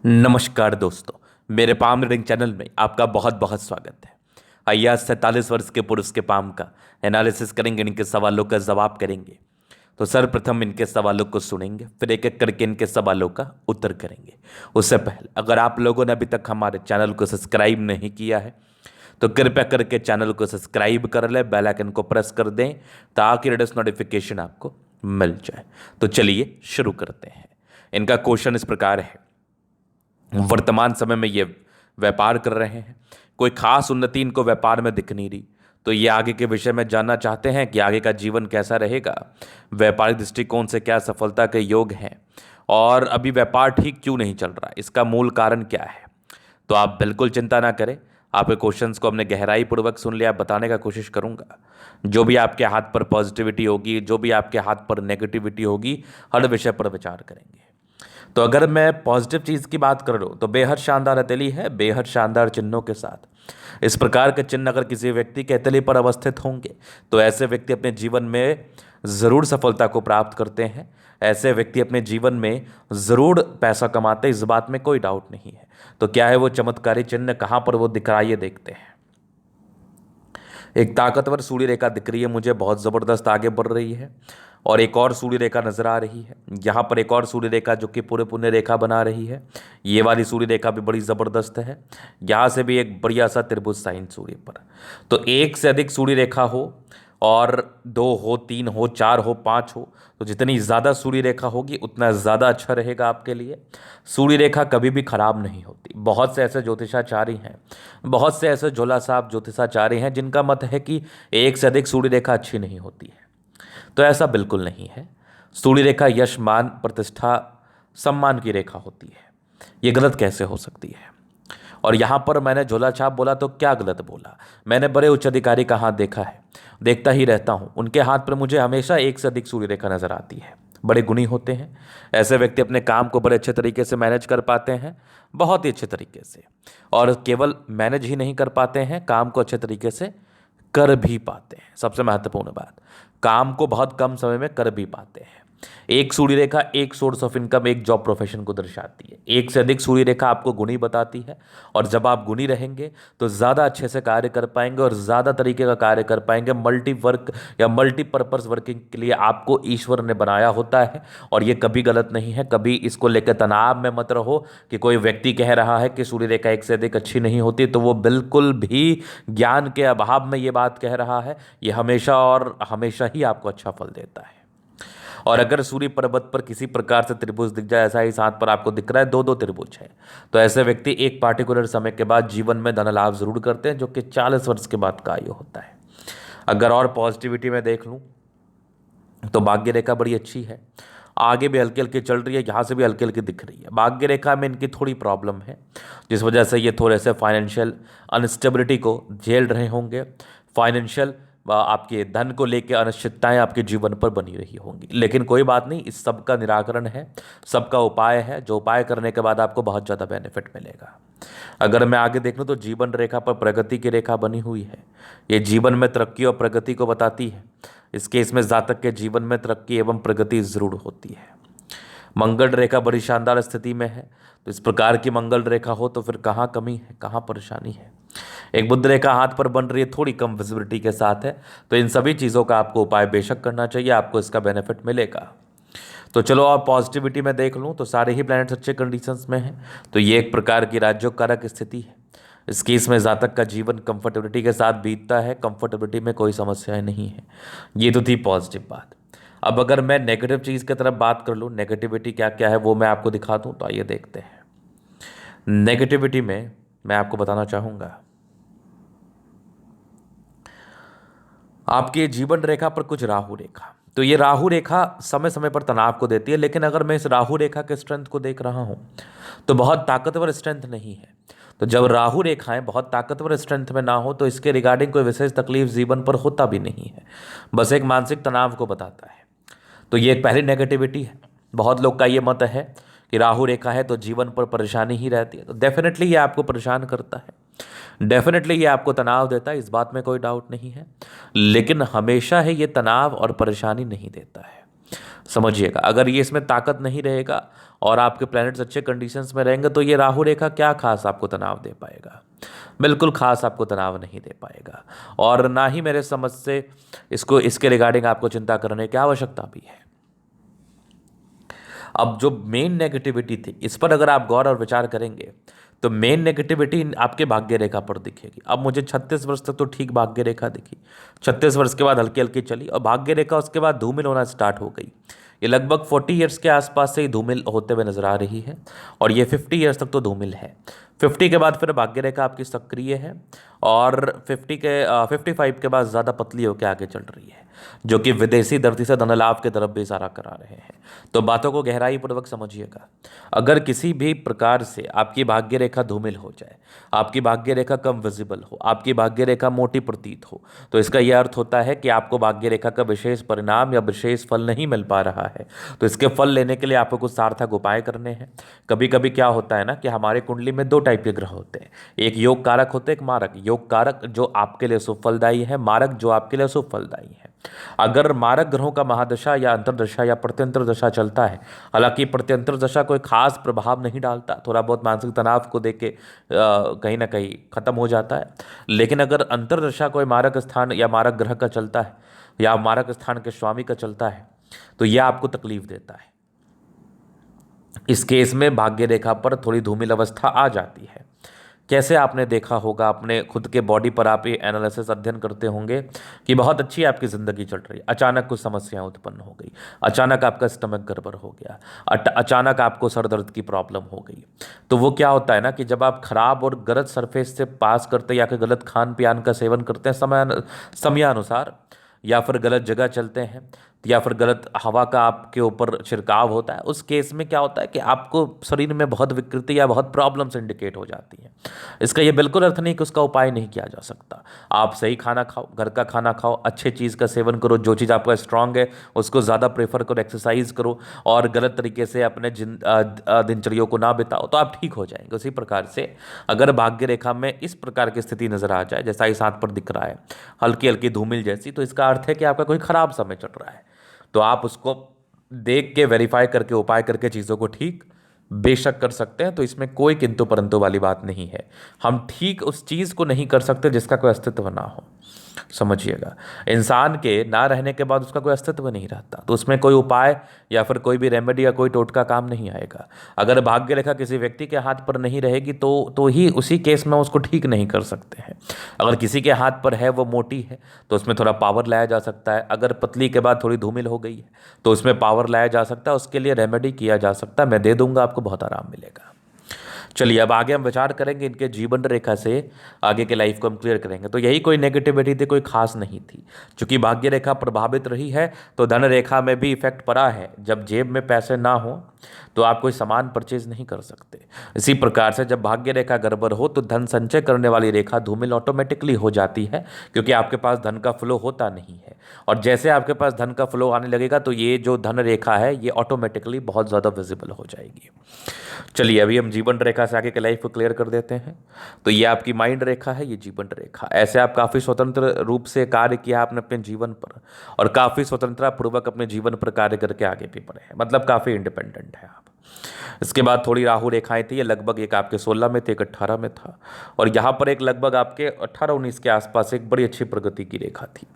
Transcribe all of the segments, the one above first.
नमस्कार दोस्तों, मेरे पाम रीडिंग चैनल में आपका बहुत बहुत स्वागत है। आइए आज 47 वर्ष के पुरुष के पाम का एनालिसिस करेंगे, इनके सवालों का जवाब करेंगे। तो सर्वप्रथम इनके सवालों को सुनेंगे, फिर एक एक करके इनके सवालों का उत्तर करेंगे। उससे पहले अगर आप लोगों ने अभी तक हमारे चैनल को सब्सक्राइब नहीं किया है तो कृपया करके चैनल को सब्सक्राइब कर ले, बेल आइकन को प्रेस कर दें ताकि लेटेस्ट नोटिफिकेशन आपको मिल जाए। तो चलिए शुरू करते हैं। इनका क्वेश्चन इस प्रकार है, वर्तमान समय में ये व्यापार कर रहे हैं, कोई खास उन्नति इनको व्यापार में दिख नहीं रही। तो ये आगे के विषय में जानना चाहते हैं कि आगे का जीवन कैसा रहेगा, व्यापारिक दृष्टिकोण से क्या सफलता के योग हैं और अभी व्यापार ठीक क्यों नहीं चल रहा, इसका मूल कारण क्या है। तो आप बिल्कुल चिंता ना करें, आपके क्वेश्चंस को हमने गहराई पूर्वक सुन लिया, बताने का कोशिश करूंगा। जो भी आपके हाथ पर पॉजिटिविटी होगी, जो भी आपके हाथ पर नेगेटिविटी होगी, हर विषय पर विचार करेंगे। तो अगर मैं पॉजिटिव चीज़ की बात कर लूँ तो बेहद शानदार हथेली है, बेहद शानदार चिन्हों के साथ। इस प्रकार के चिन्ह अगर किसी व्यक्ति के हथेली पर अवस्थित होंगे तो ऐसे व्यक्ति अपने जीवन में ज़रूर सफलता को प्राप्त करते हैं। ऐसे व्यक्ति अपने जीवन में ज़रूर पैसा कमाते हैं, इस बात में कोई डाउट नहीं है। तो क्या है वो चमत्कारी चिन्ह, कहाँ पर वो दिख रहा है, ये देखते हैं। एक ताकतवर सूर्य रेखा दिख रही है मुझे, बहुत ज़बरदस्त आगे बढ़ रही है। और एक और सूर्य रेखा नजर आ रही है, यहाँ पर एक और सूर्य रेखा जो कि पूरे पुण्य रेखा बना रही है। ये वाली सूर्य रेखा भी बड़ी ज़बरदस्त है। यहाँ से भी एक बढ़िया सा त्रिभुज साइन सूर्य पर। तो एक से अधिक सूर्य रेखा हो और 2 हो, 3 हो, 4 हो, 5 हो, तो जितनी ज़्यादा सूर्य रेखा होगी उतना ज़्यादा अच्छा रहेगा आपके लिए। सूर्य रेखा कभी भी खराब नहीं होती। बहुत से ऐसे ज्योतिषाचार्य हैं, बहुत से ऐसे झोला साहब ज्योतिषाचार्य हैं जिनका मत है कि एक से अधिक सूर्य रेखा अच्छी नहीं होती है। तो ऐसा बिल्कुल नहीं है। सूर्य रेखा यश, मान, प्रतिष्ठा, सम्मान की रेखा होती है। ये गलत कैसे हो सकती है। और यहाँ पर मैंने झोला छाप बोला तो क्या गलत बोला। मैंने बड़े उच्च अधिकारी का हाथ देखा है, देखता ही रहता हूँ। उनके हाथ पर मुझे हमेशा एक से अधिक सूर्य रेखा नजर आती है। बड़े गुणी होते हैं ऐसे व्यक्ति, अपने काम को बड़े अच्छे तरीके से मैनेज कर पाते हैं, बहुत ही अच्छे तरीके से। और केवल मैनेज ही नहीं कर पाते हैं, काम को अच्छे तरीके से कर भी पाते हैं। सबसे महत्वपूर्ण बात, काम को बहुत कम समय में कर भी पाते हैं। एक सूर्य रेखा एक सोर्स ऑफ इनकम, एक जॉब प्रोफेशन को दर्शाती है। एक से अधिक सूर्य रेखा आपको गुणी बताती है। और जब आप गुणी रहेंगे तो ज़्यादा अच्छे से कार्य कर पाएंगे और ज़्यादा तरीके का कार्य कर पाएंगे। मल्टी वर्क या मल्टीपर्पज़ वर्किंग के लिए आपको ईश्वर ने बनाया होता है और ये कभी गलत नहीं है। कभी इसको लेकर तनाव में मत रहो कि कोई व्यक्ति कह रहा है कि सूर्य रेखा एक से अधिक अच्छी नहीं होती, तो वो बिल्कुल भी ज्ञान के अभाव में ये बात कह रहा है। ये हमेशा और हमेशा ही आपको अच्छा फल देता है। और अगर सूर्य पर्वत पर किसी प्रकार से त्रिभुज दिख जाए, ऐसा ही साथ पर आपको दिख रहा है, 2-2 त्रिभुज है, तो ऐसे व्यक्ति एक पार्टिकुलर समय के बाद जीवन में धन लाभ जरूर करते हैं, जो कि 40 वर्ष के बाद का आयु होता है। अगर और पॉजिटिविटी में देख लूँ तो भाग्य रेखा बड़ी अच्छी है, आगे भी हल्की हल्की चल रही है, यहाँ से भी हल्की हल्की दिख रही है। भाग्य रेखा में इनकी थोड़ी प्रॉब्लम है, जिस वजह से ये थोड़े से फाइनेंशियल अनस्टेबिलिटी को झेल रहे होंगे। फाइनेंशियल आपके धन को लेकर अनिश्चितताएं आपके जीवन पर बनी रही होंगी, लेकिन कोई बात नहीं, इस सब का निराकरण है, सबका उपाय है, जो उपाय करने के बाद आपको बहुत ज़्यादा बेनिफिट मिलेगा। अगर मैं आगे देख लूँ तो जीवन रेखा पर प्रगति की रेखा बनी हुई है। ये जीवन में तरक्की और प्रगति को बताती है। इस केस में जातक के जीवन में तरक्की एवं प्रगति जरूर होती है। मंगल रेखा बड़ी शानदार स्थिति में है, तो इस प्रकार की मंगल रेखा हो तो फिर कहाँ कमी है, कहाँ परेशानी है। एक बुध रेखा हाथ पर बन रही है, थोड़ी कम विजिबिलिटी के साथ है, तो इन सभी चीज़ों का आपको उपाय बेशक करना चाहिए, आपको इसका बेनिफिट मिलेगा। तो चलो आप पॉजिटिविटी में देख लूँ तो सारे ही प्लैनेट्स अच्छे कंडीशंस में हैं, तो ये एक प्रकार की राजयोगकारक स्थिति है। इस केस में जातक का जीवन कंफर्टेबिलिटी के साथ बीतता है, कंफर्टेबिलिटी में कोई समस्याएं नहीं है। ये तो थी पॉजिटिव बात। अब अगर मैं नेगेटिव चीज़ की तरफ बात कर लूँ, नेगेटिविटी क्या क्या है वो मैं आपको दिखा दूँ, तो आइए देखते हैं। नेगेटिविटी में मैं आपको बताना चाहूँगा, आपके जीवन रेखा पर कुछ राहु रेखा, तो ये राहु रेखा समय समय पर तनाव को देती है। लेकिन अगर मैं इस राहु रेखा के स्ट्रेंथ को देख रहा हूँ तो बहुत ताकतवर स्ट्रेंथ नहीं है। तो जब राहु रेखाएं बहुत ताकतवर स्ट्रेंथ में ना हो तो इसके रिगार्डिंग कोई विशेष तकलीफ जीवन पर होता भी नहीं है, बस एक मानसिक तनाव को बताता है। तो ये एक पहली नेगेटिविटी है। बहुत लोग का ये मत है कि राहु रेखा है तो जीवन पर परेशानी ही रहती है, तो डेफिनेटली ये आपको परेशान करता है, डेफिनेटली ये आपको तनाव देता है, इस बात में कोई डाउट नहीं है। लेकिन हमेशा है ये तनाव और परेशानी नहीं देता है, समझिएगा। अगर ये इसमें ताकत नहीं रहेगा और आपके प्लैनेट्स अच्छे कंडीशंस में रहेंगे तो ये राहु रेखा क्या खास आपको तनाव दे पाएगा? बिल्कुल खास आपको तनाव नहीं दे पाएगा। और ना ही मेरे समझ से इसके रिगार्डिंग आपको चिंता करने की आवश्यकता भी है। अब जो मेन नेगेटिविटी थी इस पर अगर आप गौर और विचार करेंगे तो मेन नेगेटिविटी आपके भाग्य रेखा पर दिखेगी। अब मुझे 36 वर्ष तक तो ठीक भाग्य रेखा दिखी, 36 वर्ष के बाद हल्की हल्की चली और भाग्य रेखा उसके बाद धूमिल होना स्टार्ट हो गई। ये लगभग 40 ईयर्स के आसपास से ही धूमिल होते हुए नजर आ रही है और ये 50 ईयर्स तक तो धूमिल है। 50 के बाद फिर भाग्य रेखा आपकी सक्रिय है और 55 के बाद ज़्यादा पतली होकर आगे चल रही है, जो कि विदेशी धरती से धन लाभ की तरफ भी इशारा करा रहे हैं। तो बातों को गहराई पूर्वक समझिएगा। अगर किसी भी प्रकार से आपकी भाग्य रेखा धूमिल हो जाए, आपकी भाग्य रेखा कम विजिबल हो, आपकी भाग्य रेखा मोटी प्रतीत हो, तो इसका यह अर्थ होता है कि आपको भाग्य रेखा का विशेष परिणाम या विशेष फल नहीं मिल पा रहा है। तो इसके फल लेने के लिए आपको कुछ सार्थक उपाय करने हैं। कभी कभी क्या होता है ना कि हमारे कुंडली में दो टाइप के ग्रह होते हैं, एक योग कारक होते हैं, एक मारक। योग कारक जो आपके लिए सुफलदायी है, मारक जो आपके लिए सुफलदायी है। अगर मारक ग्रहों का महादशा या अंतरदशा या प्रत्यंतर दशा चलता है, हालांकि प्रत्यंतर दशा कोई खास प्रभाव नहीं डालता, थोड़ा बहुत मानसिक तनाव को देके कहीं ना कहीं खत्म हो जाता है, लेकिन अगर अंतरदशा कोई मारक स्थान या मारक ग्रह का चलता है या मारक स्थान के स्वामी का चलता है तो यह आपको तकलीफ देता है। इस केस में भाग्य रेखा पर थोड़ी धूमिल अवस्था आ जाती है। कैसे आपने देखा होगा, अपने खुद के बॉडी पर आप ये एनालिसिस अध्ययन करते होंगे कि बहुत अच्छी आपकी ज़िंदगी चल रही है, अचानक कुछ समस्याएं उत्पन्न हो गई, अचानक आपका स्टमक गड़बड़ हो गया, अचानक आपको सर दर्द की प्रॉब्लम हो गई। तो वो क्या होता है ना कि जब आप खराब और गलत सरफेस से पास करते हैं या फिर गलत खान पान का सेवन करते हैं समयानुसार, या फिर गलत जगह चलते हैं, या फिर गलत हवा का आपके ऊपर छिड़काव होता है, उस केस में क्या होता है कि आपको शरीर में बहुत विकृति या बहुत प्रॉब्लम्स इंडिकेट हो जाती हैं। इसका ये बिल्कुल अर्थ नहीं कि उसका उपाय नहीं किया जा सकता। आप सही खाना खाओ, घर का खाना खाओ, अच्छे चीज़ का सेवन करो, जो चीज़ आपका स्ट्रांग है उसको ज़्यादा प्रेफर करो, एक्सरसाइज करो और गलत तरीके से अपने दिनचर्याओं को ना बिताओ तो आप ठीक हो जाएंगे। उसी प्रकार से अगर भाग्य रेखा में इस प्रकार की स्थिति नजर आ जाए जैसा इस हाथ पर दिख रहा है, हल्की हल्की धूमिल जैसी, तो इसका अर्थ है कि आपका कोई खराब समय चल रहा है। तो आप उसको देख के वेरीफाई करके उपाय करके चीज़ों को ठीक बेशक कर सकते हैं। तो इसमें कोई किंतु परंतु वाली बात नहीं है। हम ठीक उस चीज़ को नहीं कर सकते जिसका कोई अस्तित्व ना हो, समझिएगा। इंसान के ना रहने के बाद उसका कोई अस्तित्व नहीं रहता, तो उसमें कोई उपाय या फिर कोई भी रेमेडी या कोई टोटका काम नहीं आएगा। अगर भाग्य रेखा किसी व्यक्ति के हाथ पर नहीं रहेगी तो ही उसी केस में उसको ठीक नहीं कर सकते हैं। अगर किसी के हाथ पर है, वो मोटी है, तो उसमें थोड़ा पावर लाया जा सकता है। अगर पतली के बाद थोड़ी धूमिल हो गई है तो उसमें पावर लाया जा सकता है, उसके लिए रेमेडी किया जा सकता है। मैं दे दूंगा, आपको बहुत आराम मिलेगा। चलिए अब आगे हम विचार करेंगे इनके जीवन रेखा से आगे के लाइफ को हम क्लियर करेंगे। तो यही कोई नेगेटिविटी थी, कोई खास नहीं थी। चूंकि भाग्य रेखा प्रभावित रही है तो धन रेखा में भी इफेक्ट पड़ा है। जब जेब में पैसे ना हो तो आप कोई सामान परचेज नहीं कर सकते। इसी प्रकार से जब भाग्य रेखा गड़बड़ हो तो धन संचय करने वाली रेखा धूमिल ऑटोमेटिकली हो जाती है, क्योंकि आपके पास धन का फ्लो होता नहीं है। और जैसे आपके पास धन का फ्लो आने लगेगा तो ये जो धन रेखा है ये ऑटोमेटिकली बहुत ज़्यादा विजिबल हो जाएगी। चलिए अभी हम जीवन रेखा से आगे के लाइफ को क्लियर कर देते हैं। तो ये आपकी माइंड रेखा है, ये जीवन रेखा। ऐसे आप काफ़ी स्वतंत्र रूप से कार्य किया आपने अपने जीवन पर, और काफ़ी स्वतंत्रता पूर्वक अपने जीवन पर कार्य करके आगे भी बढ़े हैं, मतलब काफ़ी इंडिपेंडेंट है आप। इसके बाद थोड़ी राहु रेखाएं थी, ये लगभग एक आपके 16 में थे, एक 18 में था, और यहाँ पर एक लगभग आपके 18-19 के आसपास एक बड़ी अच्छी प्रगति की रेखा थी।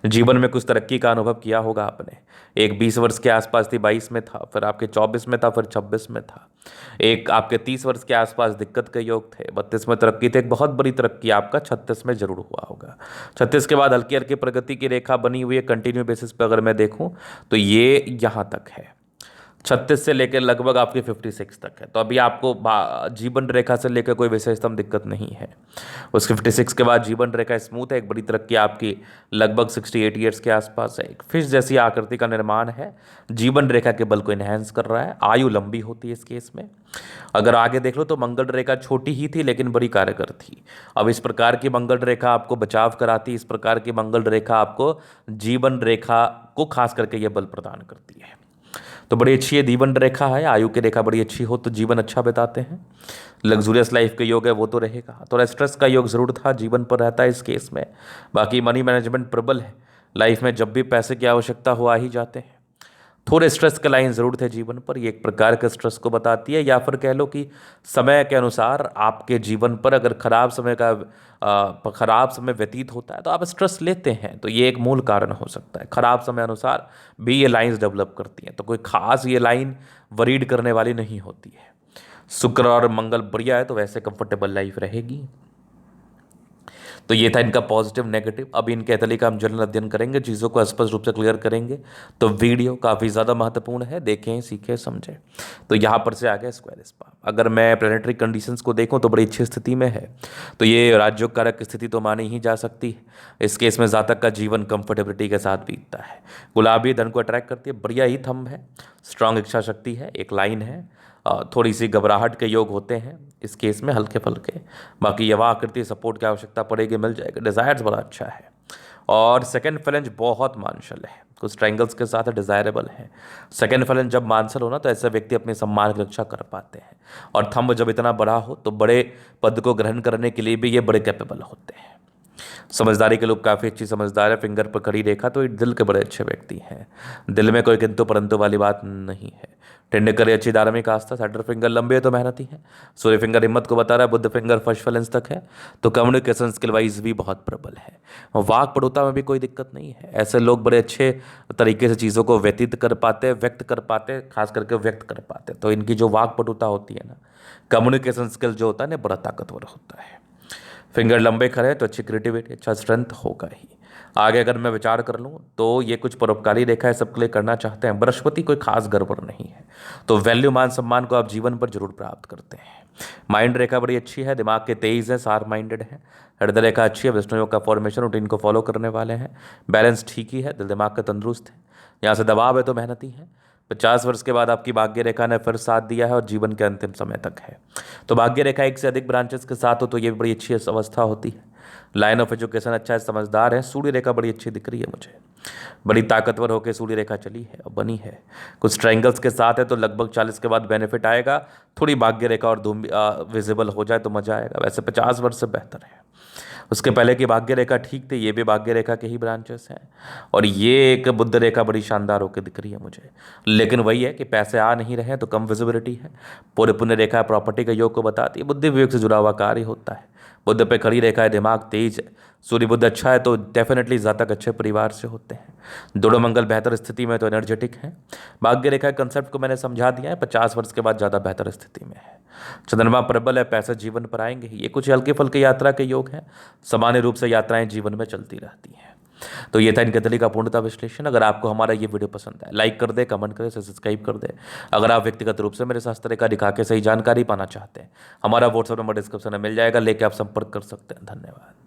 जीवन में कुछ तरक्की का अनुभव किया होगा आपने। एक 20 वर्ष के आसपास थी, 22 में था, फिर आपके 24 में था, फिर 26 में था। एक आपके 30 वर्ष के आसपास दिक्कत के योग थे, 32 में तरक्की थे, एक बहुत बड़ी तरक्की आपका 36 में जरूर हुआ होगा। 36 के बाद हल्की हल्की प्रगति की रेखा बनी हुई है कंटिन्यू बेसिस पे। अगर मैं देखूं तो ये यहाँ तक है, 36 से लेकर लगभग आपके 56 तक है। तो अभी आपको जीवन रेखा से लेकर कोई विशेषतम दिक्कत नहीं है। उस 56 के बाद जीवन रेखा स्मूथ है, एक बड़ी तरक्की आपकी लगभग 68 ईयर्स के आसपास है। एक फिश जैसी आकृति का निर्माण है, जीवन रेखा के बल को इन्हेंस कर रहा है। आयु लंबी होती है इस केस में। अगर आगे देख लो तो मंगल रेखा छोटी ही थी लेकिन बड़ी कारगर थी। अब इस प्रकार की मंगल रेखा आपको बचाव कराती, इस प्रकार की मंगल रेखा आपको जीवन रेखा को खास करके यह बल प्रदान करती है। तो बड़ी अच्छी ये जीवन रेखा है। आयु की रेखा बड़ी अच्छी हो तो जीवन अच्छा बिताते हैं। लग्जूरियस लाइफ का योग है वो तो रहेगा, थोड़ा स्ट्रेस का योग जरूर था, जीवन पर रहता है इस केस में। बाकी मनी मैनेजमेंट प्रबल है, लाइफ में जब भी पैसे की आवश्यकता हो आ ही जाते हैं। थोड़े स्ट्रेस के लाइन ज़रूर थे जीवन पर, ये एक प्रकार के स्ट्रेस को बताती है, या फिर कह लो कि समय के अनुसार आपके जीवन पर अगर खराब समय व्यतीत होता है तो आप स्ट्रेस लेते हैं, तो ये एक मूल कारण हो सकता है। खराब समय अनुसार भी ये लाइंस डेवलप करती हैं, तो कोई खास ये लाइन वरीड करने वाली नहीं होती है। शुक्र और मंगल बढ़िया है तो वैसे कंफर्टेबल लाइफ रहेगी। तो ये था इनका पॉजिटिव नेगेटिव। अभी इनके एथली का हम जनरल अध्ययन करेंगे, चीज़ों को स्पष्ट रूप से क्लियर करेंगे। तो वीडियो काफ़ी ज़्यादा महत्वपूर्ण है, देखें सीखें समझें। तो यहाँ पर से आ गया स्क्वायर स्पाम। अगर मैं प्लेनेटरी कंडीशंस को देखूँ तो बड़ी अच्छी स्थिति में है, तो ये राज्यों कारक स्थिति तो मानी ही जा सकती है। इस केस में जातक का जीवन कंफर्टेबिलिटी के साथ बीतता है। गुलाबी धन को अट्रैक्ट करती है, बढ़िया ही थंब है, स्ट्रांग इच्छा शक्ति है, एक लाइन है, थोड़ी सी घबराहट के योग होते हैं इस केस में, हल्के फुल्के। बाकी यवा आकृति सपोर्ट की आवश्यकता पड़ेगी, मिल जाएगा। डिजायर्स बड़ा अच्छा है, और सेकंड फ्लेंज बहुत मांसल है, कुछ ट्रायंगल्स के साथ डिजायरेबल है। सेकंड फ्लेंज जब मांसल हो ना तो ऐसे व्यक्ति अपने सम्मान की रक्षा कर पाते हैं, और थंब जब इतना बड़ा हो तो बड़े पद को ग्रहण करने के लिए भी ये बड़े कैपेबल होते हैं। समझदारी के लोग काफ़ी अच्छी समझदार है। फिंगर पर खड़ी रेखा तो ये दिल के बड़े अच्छे व्यक्ति हैं, दिल में कोई किंतु परंतु वाली बात नहीं है। टेंड करे अच्छी धार्मिक आस्था, सैटर फिंगर लंबे है तो मेहनती है, सूर्य फिंगर हिम्मत को बता रहा है, बुद्ध फिंगर फर्स्ट फैलेंस तक है, तो कम्युनिकेशन स्किल वाइज भी बहुत प्रबल है। वाक पटुता में भी कोई दिक्कत नहीं है, ऐसे लोग बड़े अच्छे तरीके से चीज़ों को व्यतीत कर पाते, व्यक्त कर पाते, खास करके व्यक्त कर पाते। तो इनकी जो वाक पटुता होती है ना, कम्युनिकेशन स्किल जो होता है ना, बड़ा ताकतवर होता है। फिंगर लंबे खड़े तो अच्छी क्रिएटिविटी, अच्छा स्ट्रेंथ होगा ही। आगे अगर मैं विचार कर लूँ तो ये कुछ परोपकारी रेखा है, सबके लिए करना चाहते हैं। बृहस्पति कोई खास गड़बड़ नहीं है, तो वैल्यू मान सम्मान को आप जीवन पर जरूर प्राप्त करते हैं। माइंड रेखा बड़ी अच्छी है, दिमाग के तेज है, शार्प माइंडेड है। हृदय रेखा अच्छी है, विष्णु योग का फॉर्मेशन रूटीन को फॉलो करने वाले हैं। बैलेंस ठीक ही है, दिल दिमाग का तंदुरुस्त है। यहाँ से दबाव है तो मेहनती है। 50 वर्ष के बाद आपकी भाग्य रेखा ने फिर साथ दिया है और जीवन के अंतिम समय तक है। तो भाग्य रेखा एक से अधिक ब्रांचेस के साथ हो तो ये बड़ी अच्छी अवस्था होती है। लाइन ऑफ एजुकेशन अच्छा है, समझदार है। सूर्य रेखा बड़ी अच्छी दिख रही है मुझे, बड़ी ताकतवर होकर सूर्य रेखा चली है और बनी है। कुछ ट्रायंगल्स के साथ है तो लगभग 40 के बाद बेनिफिट आएगा। थोड़ी भाग्य रेखा और धूम विजिबल हो जाए तो मजा आएगा। वैसे 50 वर्ष से बेहतर है। उसके पहले की भाग्य रेखा ठीक थी, ये भी भाग्य रेखा के ही ब्रांचेस हैं, और ये एक बुद्ध रेखा बड़ी शानदार होकर दिख रही है मुझे। लेकिन वही है कि पैसे आ नहीं रहे तो कम विजिबिलिटी है। पूरे पुण्य रेखा प्रॉपर्टी के योग को बताती है, बुद्धि विवेक से जुड़ा हुआ कार्य होता है। बुद्ध पे खड़ी रेखा है, दिमाग तेज है। सूर्य बुद्ध अच्छा है तो डेफिनेटली जातक अच्छे परिवार से होते हैं। दोनों मंगल बेहतर स्थिति में तो एनर्जेटिक है। भाग्य रेखा के कंसेप्ट को मैंने समझा दिया है, 50 वर्ष के बाद ज़्यादा बेहतर स्थिति में है। चंद्रमा प्रबल है, पैसे जीवन पर आएंगे ही। ये कुछ हल्के फुल्के यात्रा के योग हैं, सामान्य रूप से यात्राएं जीवन में चलती रहती हैं। तो ये था इनके तली का पूर्णता विश्लेषण। अगर आपको हमारा ये वीडियो पसंद है, लाइक कर दे, कमेंट करे, सब्सक्राइब कर दे। अगर आप व्यक्तिगत रूप से मेरे शास्त्र रेखा दिखा के सही जानकारी पाना चाहते हैं, हमारा व्हाट्सएप नंबर डिस्क्रिप्शन में मिल जाएगा, लेके आप संपर्क कर सकते हैं। धन्यवाद।